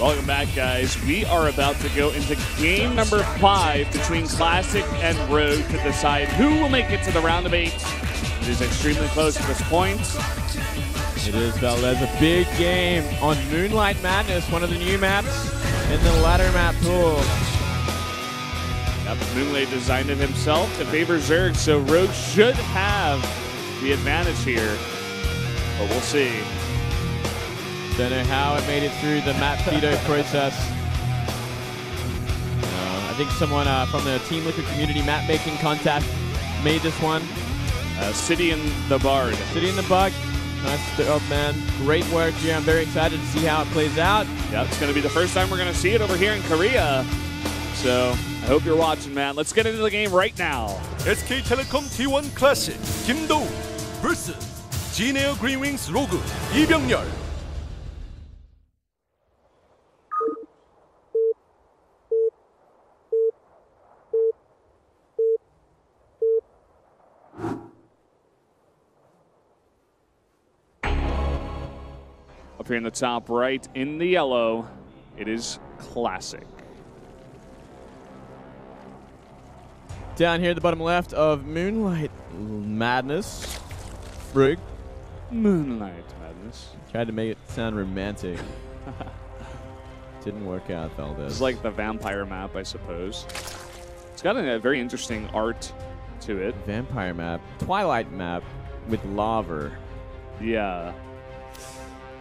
Welcome back, guys. We are about to go into game number 5 between Classic and Rogue to decide who will make it to the round of 8. It is extremely close at this point. It is, Valdez, a big game on Moonlight Madness, one of the new maps in the ladder map pool. Yep, Moonlight designed it himself to favor Zerg, so Rogue should have the advantage here, but we'll see. Don't know how it made it through the map veto process. I think someone from the Team Liquid community map making contest made this one. City in the Bard. City in the Bug. Nice job, man. Great work here. I'm very excited to see how it plays out. Yeah, it's going to be the first time we're going to see it over here in Korea. So I hope you're watching, man. Let's get into the game right now. SK텔레콤 T1 Classic 김도우 vs G-Neo Greenwings 로그 이병렬. Up here in the top right, in the yellow, it is Classic. Down here at the bottom left of Moonlight Madness, Rogue. Moonlight Madness. Tried to make it sound romantic. Didn't work out, Valdez. It's like the vampire map, I suppose. It's got a very interesting art to it. Vampire map. Twilight map with lava. Yeah.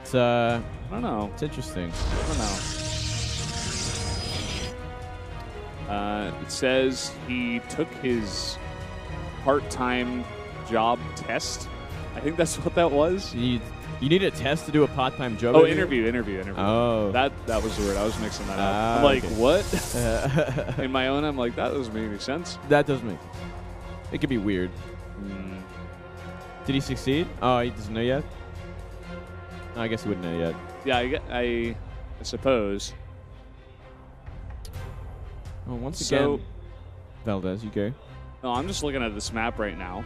It's, I don't know. It's interesting. I don't know. It says he took his part-time job test. I think that's what that was. You need a test to do a part-time job? Oh, interview. Oh. That was the word. I was mixing that up. I'm like, what? In my own, I'm like, that doesn't make any sense. That does make. It could be weird. Did he succeed? Oh, he doesn't know yet? I guess he wouldn't know yet. Yeah, I suppose. Well, once again, Valdez, you go. No, I'm just looking at this map right now.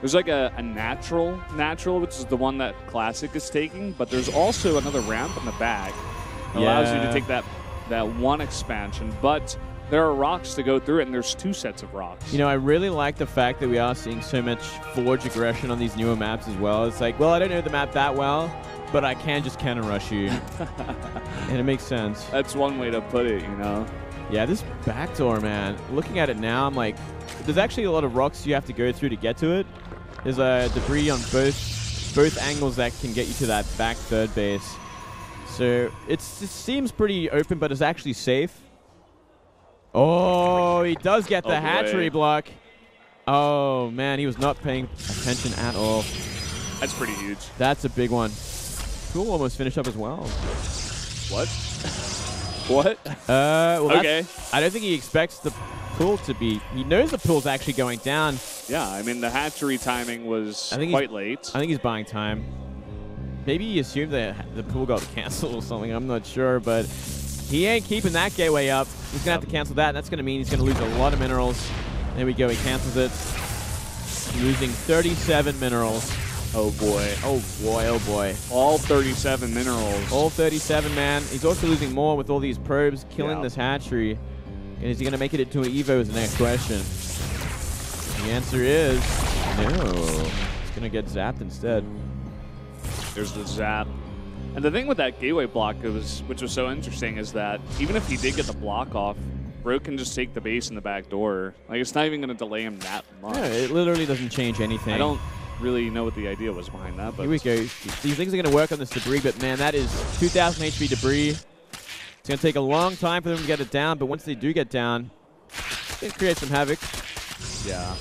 There's like a natural, which is the one that Classic is taking, but there's also another ramp in the back that allows you to take that one expansion, but there are rocks to go through it, and there's 2 sets of rocks. You know, I really like the fact that we are seeing so much forge aggression on these newer maps as well. It's like, well, I don't know the map that well, but I can just counter rush you. And it makes sense. That's one way to put it, you know? Yeah, this backdoor, man. Looking at it now, I'm like, there's actually a lot of rocks you have to go through to get to it. There's debris on both angles that can get you to that back third base. So it seems pretty open, but it's actually safe. Oh, he does get the hatchery block. Oh, man, he was not paying attention at all. That's pretty huge. That's a big one. Pool almost finished up as well. What? What? Well, okay. I don't think he expects the pool to be... He knows the pool's actually going down. Yeah, I mean, the hatchery timing was quite late. I think he's buying time. Maybe he assumed that the pool got canceled or something. I'm not sure, but he ain't keeping that gateway up. He's going to have to cancel that, and that's going to mean he's going to lose a lot of minerals. There we go. He cancels it. Losing 37 minerals. Oh, boy. Oh, boy. Oh, boy. All 37 minerals. All 37, man. He's also losing more with all these probes, killing this hatchery. And is he going to make it into an Evo is the next question. The answer is no. He's going to get zapped instead. There's the zap. And the thing with that gateway block, which was so interesting, is that even if he did get the block off, Rogue can just take the base in the back door. Like, it's not even going to delay him that much. Yeah, it literally doesn't change anything. I don't really know what the idea was behind that. But here we go. These things are going to work on this debris, but man, that is 2,000 HP debris. It's going to take a long time for them to get it down, but once they do get down, it's going to create some havoc. Yeah.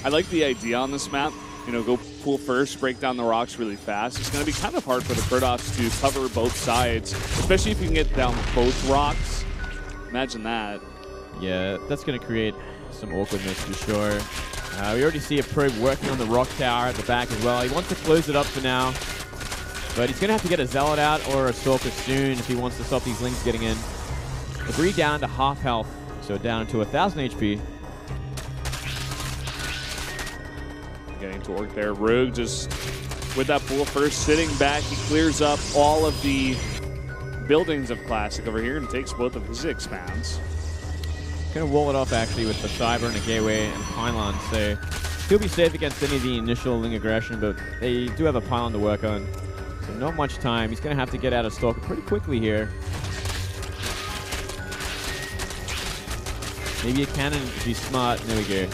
I like the idea on this map. You know, go pool first, break down the rocks really fast. It's going to be kind of hard for the Protoss to cover both sides, especially if you can get down both rocks. Imagine that. Yeah, that's going to create some awkwardness for sure. We already see a probe working on the rock tower at the back as well. He wants to close it up for now, but he's going to have to get a Zealot out or a Stalker soon if he wants to stop these Lings getting in. Debris down to half health, so down to 1,000 HP. Getting to work there. Rogue just with that pool first, sitting back. He clears up all of the buildings of Classic over here and takes both of his expands. Going to wall it off, actually, with the Cyber and a Gateway and Pylon, so he'll be safe against any of the initial Ling aggression, but they do have a Pylon to work on. So not much time. He's going to have to get out of Stalker pretty quickly here. Maybe a cannon would be smart. There we go. Yeah.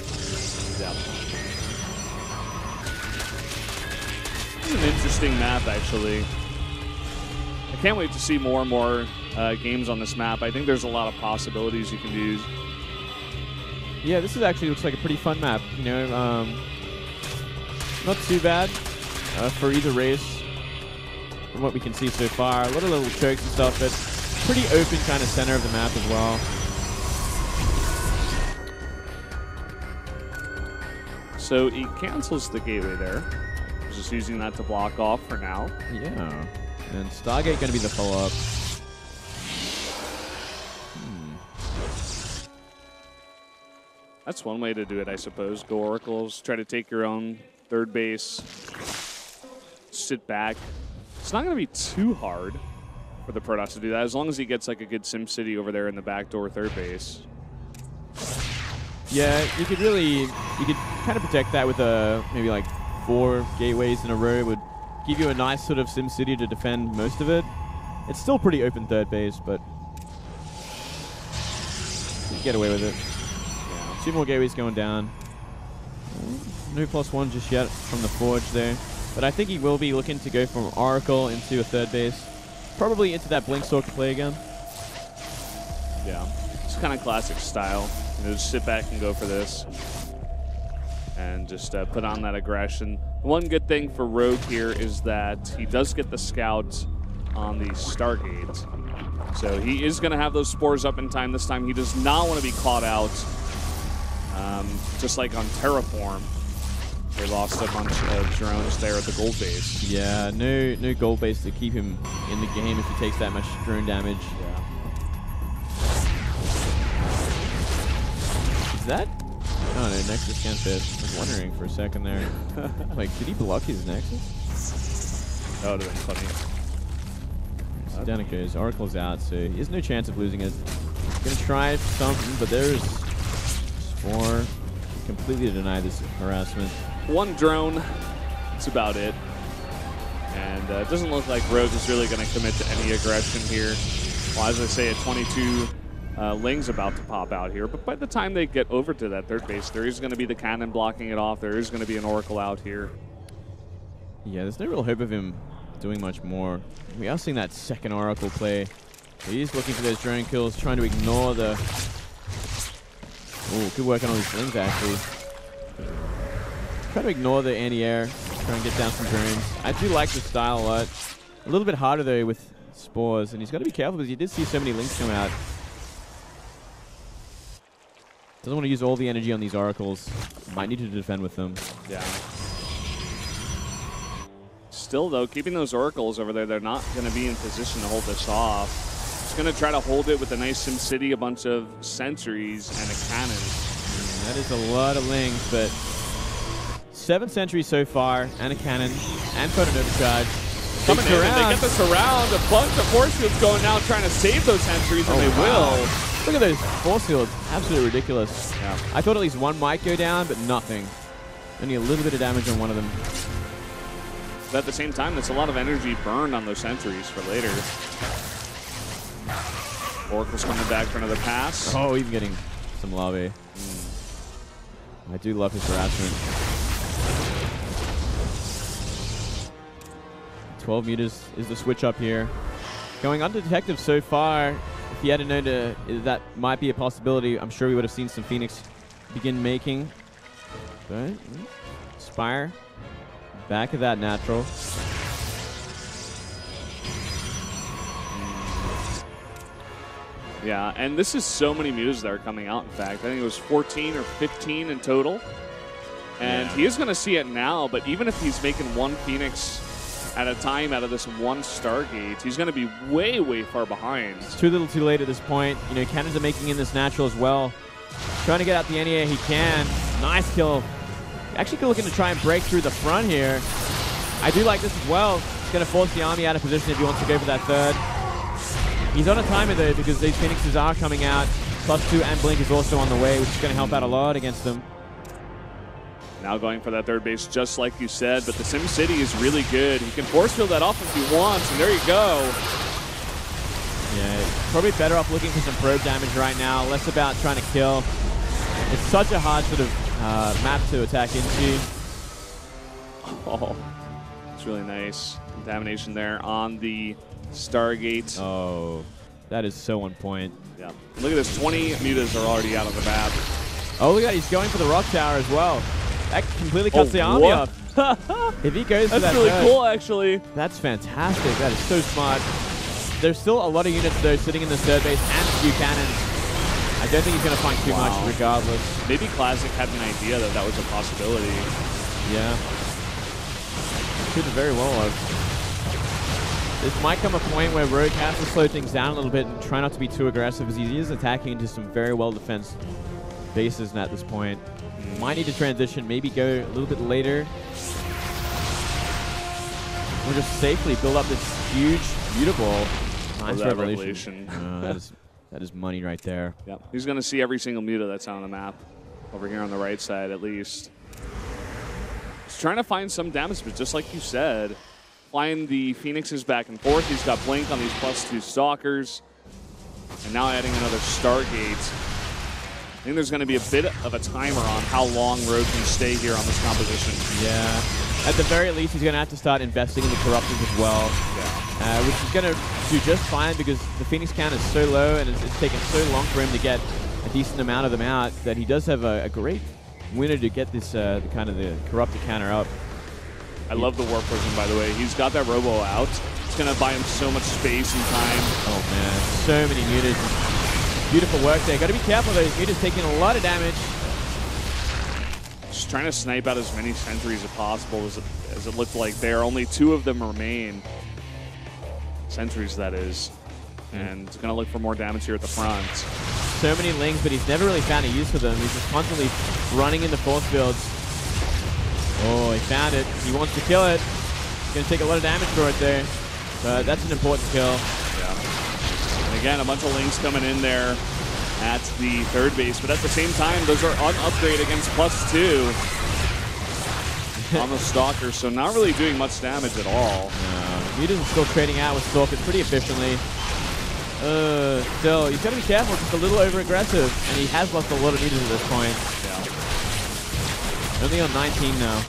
This is an interesting map, actually. I can't wait to see more and more games on this map. I think there's a lot of possibilities you can do. Yeah, this is actually looks like a pretty fun map. You know, not too bad for either race from what we can see so far. A lot of little chokes and stuff, but pretty open kind of center of the map as well. So he cancels the gateway there. He's just using that to block off for now. Yeah. And Stargate going to be the follow-up. That's one way to do it, I suppose. Go Oracles, try to take your own third base, sit back. It's not going to be too hard for the Protoss to do that, as long as he gets like a good SimCity over there in the backdoor third base. Yeah, you could kind of protect that with maybe like 4 gateways in a row. It would give you a nice sort of SimCity to defend most of it. It's still pretty open third base, but you can get away with it. Yeah. 2 more gateways going down. No +1 just yet from the Forge there. But I think he will be looking to go from Oracle into a third base. Probably into that Blink Stalker play again. Yeah, it's kind of Classic style. You know, just sit back and go for this. And just put on that aggression. One good thing for Rogue here is that he does get the Scout on the Stargate. So he is going to have those spores up in time this time. He does not want to be caught out, just like on Terraform. They lost a bunch of drones there at the gold base. Yeah, no gold base to keep him in the game if he takes that much drone damage. Yeah. Is that? Oh no, Nexus can't fit. I was wondering for a second there. Like, did he block his Nexus? That would have been funny. So down it goes. Oracle's out, so he has no chance of losing it. He's going to try something, but there's Spore. Completely deny this harassment. 1 drone. That's about it. And it doesn't look like Rogue is really going to commit to any aggression here. Well, as I say, a 22 Ling's about to pop out here. But by the time they get over to that third base, there is going to be the cannon blocking it off. There is going to be an Oracle out here. Yeah, there's no real hope of him doing much more. We are seeing that second Oracle play. He's looking for those drone kills, trying to ignore the... Oh, good work on all these Lings, actually. Trying to ignore the anti-air, try and get down some drones. I do like the style a lot. A little bit harder, though, with Spores, and he's got to be careful because you did see so many Lings come out. Doesn't want to use all the energy on these Oracles. Might need to defend with them. Yeah. Still, though, keeping those Oracles over there, they're not going to be in position to hold this off. He's going to try to hold it with a nice SimCity, a bunch of sentries, and a cannon. That is a lot of Lings, but 7 sentries so far, and a cannon, and photon overcharge. Coming in, and they get this around. A bunch of force fields going now, trying to save those sentries, and they will. Look at those force fields. Absolutely ridiculous. Yeah. I thought at least one might go down, but nothing. Only a little bit of damage on one of them. But at the same time, there's a lot of energy burned on those sentries for later. Oracle's coming back for another pass. Oh, even getting some lobby. I do love his harassment. 12 meters is the switch up here. Going undetected so far. If he had known that might be a possibility, I'm sure we would have seen some Phoenix begin making. But Spire, back of that natural. Yeah, and this is so many muses that are coming out, in fact. I think it was 14 or 15 in total. And he is going to see it now, but even if he's making 1 Phoenix at a time out of this 1 Stargate, he's going to be way, way far behind. It's too little too late at this point. You know, cannons are making in this natural as well. Trying to get out the NEA he can. Nice kill. Actually looking to try and break through the front here. I do like this as well. It's going to force the army out of position if he wants to go for that third. He's on a timer though because these Phoenixes are coming out. +2 and Blink is also on the way, which is going to help out a lot against them. Now going for that third base, just like you said, but the SimCity is really good. He can force field that off if he wants, and there you go. Yeah, probably better off looking for some probe damage right now, less about trying to kill. It's such a hard sort of map to attack into. Oh, it's really nice. Contamination there on the Stargate. Oh, that is so on point. Yeah. Look at this, 20 mutas are already out of the map. Oh, look at that, he's going for the rock tower as well. That completely cuts the army off. If he goes for that, that's really cool, actually. That's fantastic. That is so smart. There's still a lot of units though sitting in the third base and a few cannons. I don't think he's going to find too much regardless. Maybe Classic had an idea that that was a possibility. Yeah. Could very well have. This might come a point where Rogue has to slow things down a little bit and try not to be too aggressive, as he is attacking into some very well defensed bases at this point. Might need to transition, maybe go a little bit later. Or just safely build up this huge Mutable. Nice revelation. That is money right there. Yep. He's going to see every single Muta that's on the map. Over here on the right side, at least. He's trying to find some damage, but just like you said, flying the Phoenixes back and forth. He's got Blink on these +2 Stalkers. And now adding another Stargate. I think there's going to be a bit of a timer on how long Rogue can stay here on this composition. Yeah. At the very least, he's going to have to start investing in the Corruptors as well. Yeah. Which is going to do just fine because the Phoenix count is so low and it's taken so long for him to get a decent amount of them out that he does have a great winner to get this kind of the Corruptor counter up. I love the Warp Prison, by the way. He's got that Robo out. It's going to buy him so much space and time. Oh, man. So many mutas. Beautiful work there. Got to be careful, though. Mutas taking a lot of damage. Just trying to snipe out as many sentries as possible as it looked like there. Only 2 of them remain. Sentries, that is. And he's going to look for more damage here at the front. So many Lings, but he's never really found a use for them. He's just constantly running in the force fields. Oh, he found it. He wants to kill it. He's going to take a lot of damage for it there. But that's an important kill. Yeah. And again, a bunch of Lings coming in there at the third base. But at the same time, those are on upgrade against +2 on the Stalker. So not really doing much damage at all. Mutas is still trading out with Stalkers pretty efficiently. Still, he's got to be careful. Just a little over-aggressive. And he has lost a lot of Mutas at this point. Yeah. Only on 19 now.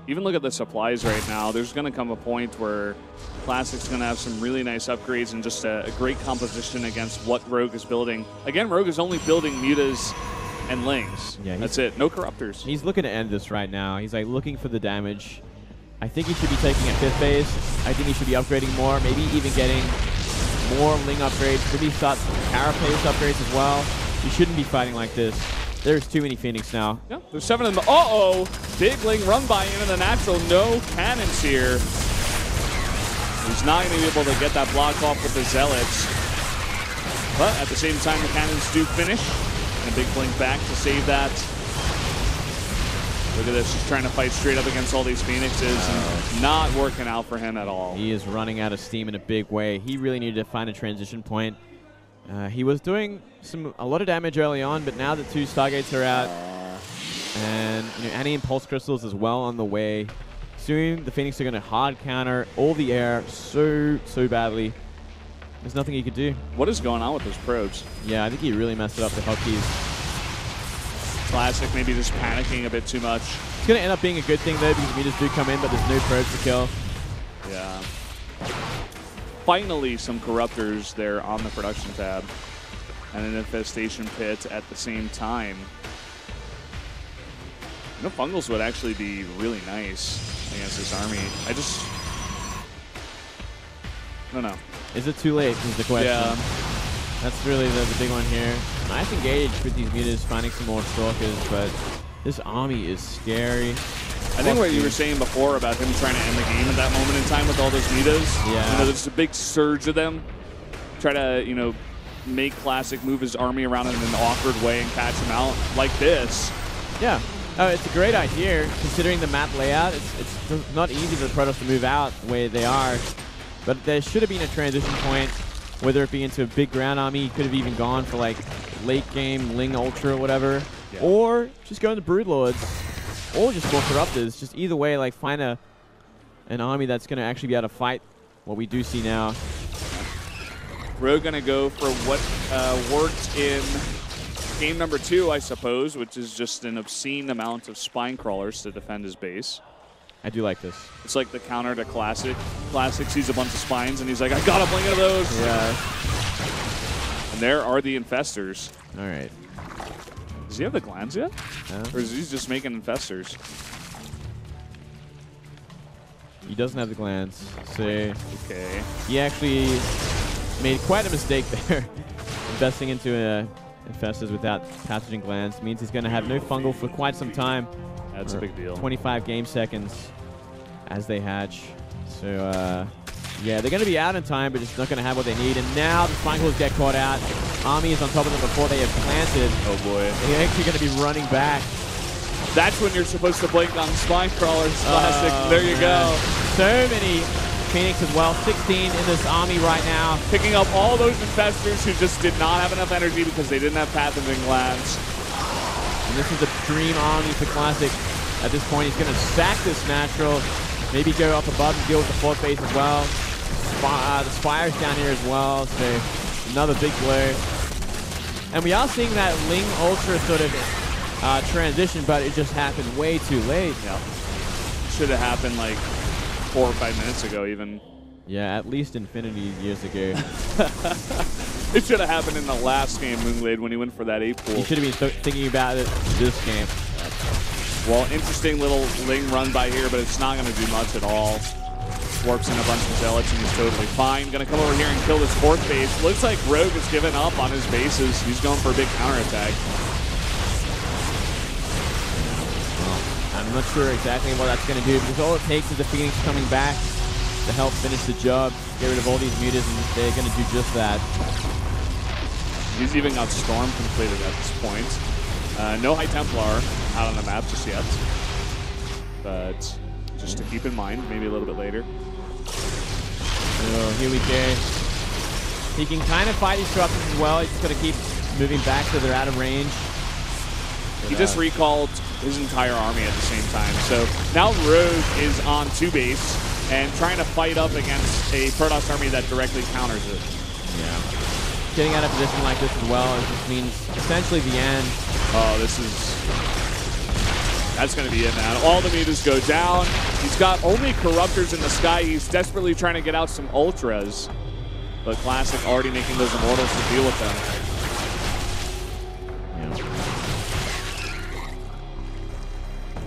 Even look at the supplies right now. There's going to come a point where Classic's going to have some really nice upgrades and just a great composition against what Rogue is building. Again, Rogue is only building Mutas and Lings. Yeah, that's it. No Corruptors. He's looking to end this right now. He's like looking for the damage. I think he should be taking a 5th base. I think he should be upgrading more, maybe even getting more Ling upgrades. Maybe start some Carapace upgrades as well. He shouldn't be fighting like this. There's too many Phoenix now. Yep, there's 7 of them. Uh-oh! Big Ling run by into the natural. No cannons here. He's not going to be able to get that block off with the Zealots. But at the same time, the cannons do finish. And a big Blink back to save that. Look at this, just trying to fight straight up against all these Phoenixes and not working out for him at all. He is running out of steam in a big way. He really needed to find a transition point. He was doing a lot of damage early on, but now the 2 Stargates are out. And anti-impulse crystals as well on the way. Soon the Phoenix are going to hard counter all the air so badly. There's nothing he could do. What is going on with those probes? Yeah, I think he really messed it up the hotkeys. Classic maybe just panicking a bit too much. It's going to end up being a good thing though because Mutas do come in, but there's no probes to kill. Yeah. Finally, some Corruptors there on the production tab. And an Infestation Pit at the same time. Fungals would actually be really nice against this army. I don't know. Is it too late is the question. Yeah. That's really the big one here. Nice engage with these Mutas, finding some more Stalkers, but this army is scary. I think what you were saying before about him trying to end the game at that moment in time with all those Mutas. Yeah. There's a big surge of them. Try to, make Classic move his army around in an awkward way and catch him out like this. Yeah. Oh, it's a great idea considering the map layout. It's not easy for the Protoss to move out where they are, but there should have been a transition point. whether it be into a big ground army. He could have even gone for like late game Ling Ultra or whatever, or just go into Broodlords, or just more Corruptors. Just either way, like find an army that's going to actually be able to fight what we do see now. Rogue going to go for what worked in game number 2, I suppose, which is just an obscene amount of spine crawlers to defend his base. I do like this. It's like the counter to Classic. Classic sees a bunch of spines, and he's like, I got a blink of those. Yeah. And there are the Infestors. All right. Does he have the glands yet? Or is he just making Infestors? He doesn't have the glands. So okay. He actually made quite a mistake there. Investing into Infestors without passaging glands means he's going to have no fungal for quite some time. That's a big deal. 25 game seconds as they hatch. So, yeah, they're going to be out in time, but just not going to have what they need. And now the Spineclaws get caught out. Army is on top of them before they have planted. Oh, boy. They're actually going to be running back. That's when you're supposed to blink on Spine Crawlers. Classic. There you go. So many Phoenix as well. 16 in this army right now. Picking up all those Infestors who just did not have enough energy because they didn't have Pathogenic Glands. And this is a dream army for Classic. At this point, he's going to sack this natural. Maybe go up above and deal with the 4th base as well. The Spire's down here as well, so another big blow. And we are seeing that Ling Ultra sort of transition, but it just happened way too late. Yeah. Should have happened like 4 or 5 minutes ago even. Yeah, at least infinity years ago. It should have happened in the last game, Moonglade, when he went for that 8-pool. He should have been thinking about it this game. Well, interesting little Ling run by here, but it's not going to do much at all. Warps in a bunch of Zealots, and he's totally fine. Going to come over here and kill this 4th base. Looks like Rogue has given up on his bases. He's going for a big counterattack. I'm not sure exactly what that's going to do, because all it takes is the Phoenix coming back to help finish the job, get rid of all these mutas, and they're going to do just that. He's even got Storm completed at this point. No High Templar out on the map just yet, but just to keep in mind, maybe a little bit later. Oh, here we go. He can kind of fight these Corruptors as well. He's just going to keep moving back so they're out of range. He just recalled his entire army at the same time. So now Rogue is on 2 base and trying to fight up against a Protoss army that directly counters it. Yeah. Getting out of position like this as well, it just means essentially the end. Oh, that's going to be it, man. All the mutas go down. He's got only Corruptors in the sky. He's desperately trying to get out some Ultras. But Classic already making those Immortals to deal with them.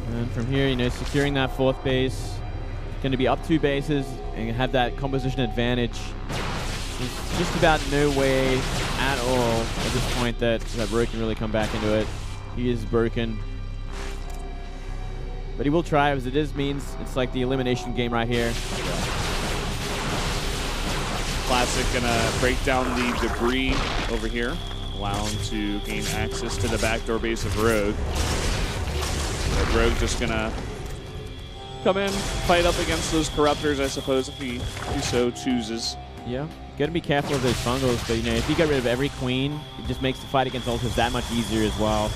Yeah. And from here, you know, securing that 4th base. Going to be up 2 bases and have that composition advantage. There's just about no way at all at this point that Rogue can really come back into it. He is broken. But he will try, as it means it's like the elimination game right here. Classic gonna break down the debris over here, allow him to gain access to the backdoor base of Rogue. But Rogue just gonna come in, fight up against those Corruptors, I suppose, if he so chooses. Yeah, gotta be careful of those fungals, but you know, if you get rid of every queen, it just makes the fight against Ultras that much easier as well.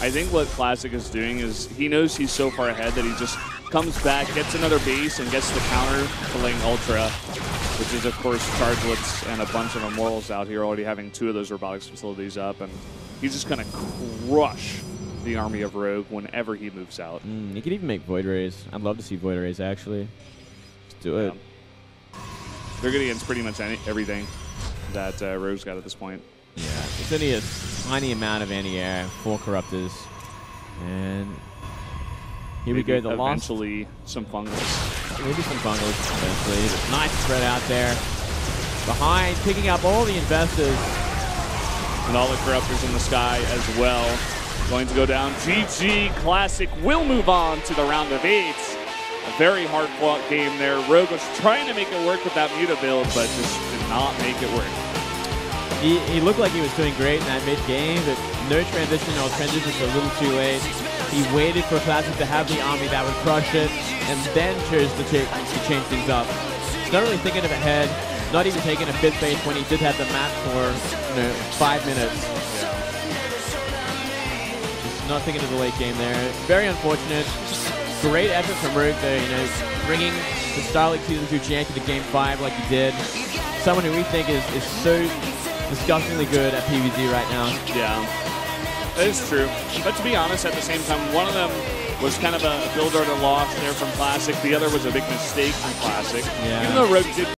I think what Classic is doing is he knows he's so far ahead that he just comes back, gets another base, and gets the counter to Ling Ultra, which is, of course, Chargelets and a bunch of Immortals out here already having 2 of those robotics facilities up, and he's just going to crush the army of Rogue whenever he moves out. He could even make Void Rays. I'd love to see Void Rays, actually. Let's do it. They're good against pretty much everything that Rogue's got at this point. Yeah, it's only a tiny amount of anti-air for Corruptors. And here we go, the lost. Eventually, some fungals. Maybe some fungals, eventually. Nice spread out there. Behind, picking up all the Infestors. And all the Corruptors in the sky as well. Going to go down. GG. Classic will move on to the round of 8. A very hard-fought game there. Rogue was trying to make it work with that Muta build, but just did not make it work. He looked like he was doing great in that mid-game, but no transition or transitions a little too late. He waited for Classic to have the army that would crush it, and then chose to change things up. He's not really thinking of ahead. not even taking a 5th base when he did have the map for 5 minutes. Just not thinking of the late game there. Very unfortunate. Great effort from Rogue though, bringing the Star League Season 2 champion to Game 5 like he did. Someone who we think is so disgustingly good at PvZ right now. Yeah, that is true. But to be honest, at the same time, one of them was kind of a build order loss there from Classic. The other was a big mistake from Classic. Yeah. Even though Rogue did